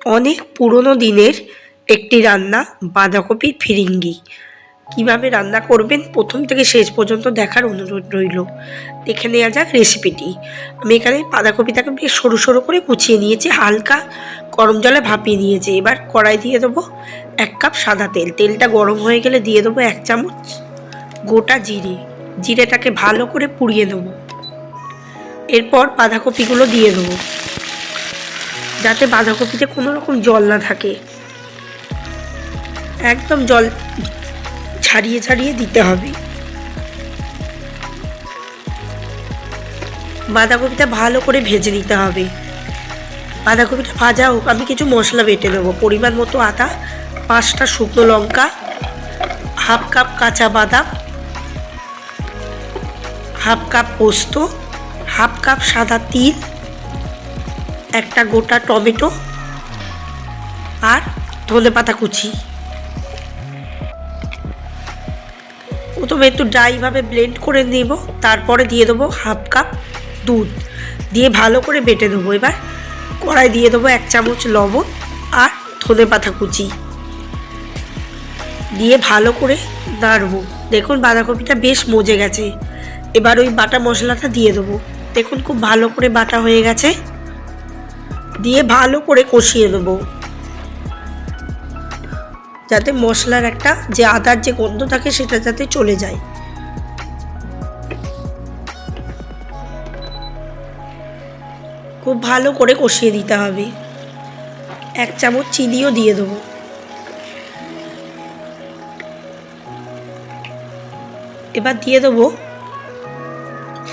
অনেক পুরনো দিনের একটি রান্না বাঁধাকপির ফিরিঙ্গি। কিভাবে রান্না করবেন প্রথম থেকে শেষ পর্যন্ত দেখার অনুরোধ রইল। দেখে নেওয়া যাক রেসিপিটি। আমি এখানে বাঁধাকপিটাকে বেশ সরু সরু করে কুচিয়ে নিয়েছি, হালকা গরম জলে ভাপিয়ে নিয়েছি। এবার কড়াই দিয়ে দেবো 1 কাপ সাদা তেল। তেলটা গরম হয়ে গেলে দিয়ে দেবো 1 চামচ গোটা জিরে। জিরেটাকে ভালো করে পুড়িয়ে দেবো। এরপর বাঁধাকপিগুলো দিয়ে দেবো, যাতে বাঁধাকপিতে কোনো রকম জল না থাকে। একদম জল ছাড়িয়ে ছাড়িয়ে দিতে হবে। বাঁধাকপিটা ভালো করে ভেজে নিতে হবে। বাঁধাকপিটা ভাজা হোক, আমি কিছু মশলা বেটে নেবো। পরিমাণ মতো আদা, 5টা শুকনো লঙ্কা, হাফ কাপ কাঁচা বাদাম, হাফ কাপ পোস্ত, হাফ কাপ সাদা তিল, একটা গোটা টমেটো আর ধনেপাতা কুচি। প্রথমে একটু ড্রাইভাবে ব্লেন্ড করে নেব, তারপরে দিয়ে দেবো হাফ কাপ দুধ, দিয়ে ভালো করে বেটে দেবো। এবার কড়াই দিয়ে দেবো 1 চামচ লবণ আর ধনেপাতা কুচি, দিয়ে ভালো করে নাড়বো। দেখুন বাঁধাকপিটা বেশ মজে গেছে। এবার ওই বাটা মশলাটা দিয়ে দেবো। দেখুন খুব ভালো করে বাটা হয়ে গেছে। দিয়ে ভালো করে কষিয়ে দেবো, যাতে মশলার একটা যে আদার যে গন্ধ থাকে সেটা যাতে চলে যায়। খুব ভালো করে কষিয়ে দিতে হবে। 1 চামচ চিনিও দিয়ে দেবো। এবার দিয়ে দেবো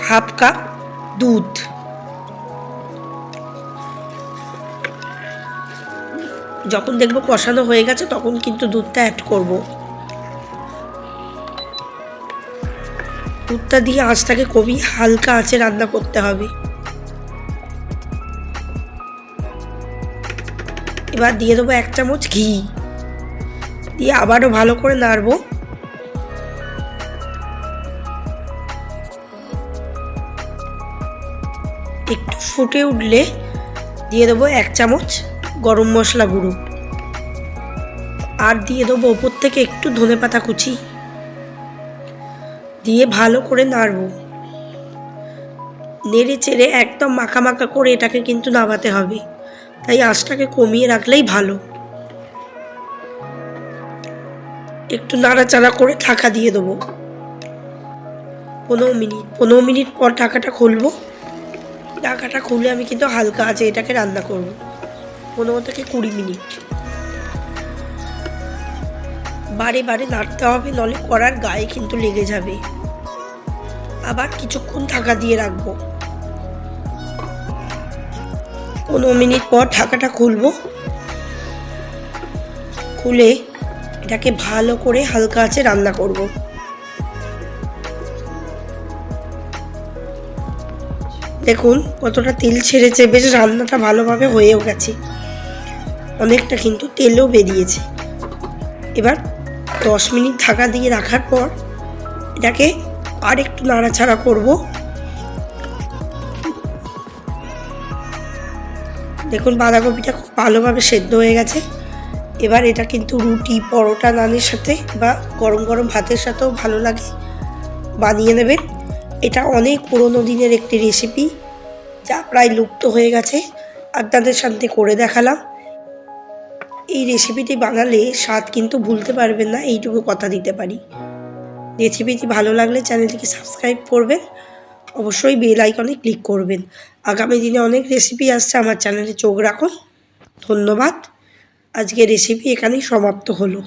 হাফ কাপ দুধ। যখন দেখবো কষানো হয়ে গেছে তখন কিন্তু দুধটা অ্যাড করব। দুধটা দিয়ে আঁচটাকে কমিয়ে হালকা আঁচে রান্না করতে হবে। এবার দিয়ে দেবো 1 চামচ ঘি, দিয়ে আবারও ভালো করে নাড়বো। একটু ফুটে উঠলে দিয়ে দেবো 1 চামচ গরম মশলা গুঁড়ো, আর দিয়ে দেবো ওপর থেকে একটু ধনেপাতা কুচি, দিয়ে ভালো করে নাড়বো। নেড়ে চেড়ে একদম মাখা মাখা করে এটাকে কিন্তু নামাতে হবে, তাই আঁচটাকে কমিয়ে রাখলেই ভালো। একটু নাড়াচাড়া করে ঢাকা দিয়ে দেবো 15 মিনিট পর ঢাকাটা খুলবো। ঢাকাটা খুলে আমি কিন্তু হালকা আছে এটাকে রান্না করব 15 থেকে 20 মিনিট। বারে বারে নাড়তে হবে, নলে কড়ার গায়ে কিন্তু লেগে যাবে। আবার কিছুক্ষণ ঢাকা দিয়ে রাখবো। 15 মিনিট পর ঢাকাটা খুলবো। খুলে এটাকে ভালো করে হালকা আঁচে রান্না করব। দেখুন কতটা তেল ছেড়েছে, বেশ রান্নাটা ভালোভাবে হয়েও গেছে। অনেকটা কিন্তু তেলও বেরিয়েছে। এবার 10 মিনিট ঢাকা দিয়ে রাখার পর এটাকে আর একটু নাড়াচাড়া করব। দেখুন বাঁধাকপিটা খুব ভালোভাবে সেদ্ধ হয়ে গেছে। এবার এটা কিন্তু রুটি, পরোটা, নানের সাথে বা গরম গরম ভাতের সাথেও ভালো লাগে, বানিয়ে নেবেন। এটা অনেক পুরনো দিনের একটি রেসিপি, যা প্রায় লুপ্ত হয়ে গেছে। আপনাদের সামনে করে দেখালাম। এই রেসিপিটি বানালে স্বাদ কিন্তু ভুলতে পারবেন না, এইটুকু কথা দিতে পারি। রেসিপিটি ভালো লাগলে চ্যানেলটিকে সাবস্ক্রাইব করবেন, অবশ্যই বেল আইকনে ক্লিক করবেন। আগামী দিনে অনেক রেসিপি আসছে, আমার চ্যানেলে চোখ রাখুন। ধন্যবাদ। আজকের রেসিপি এখানেই সমাপ্ত হলো।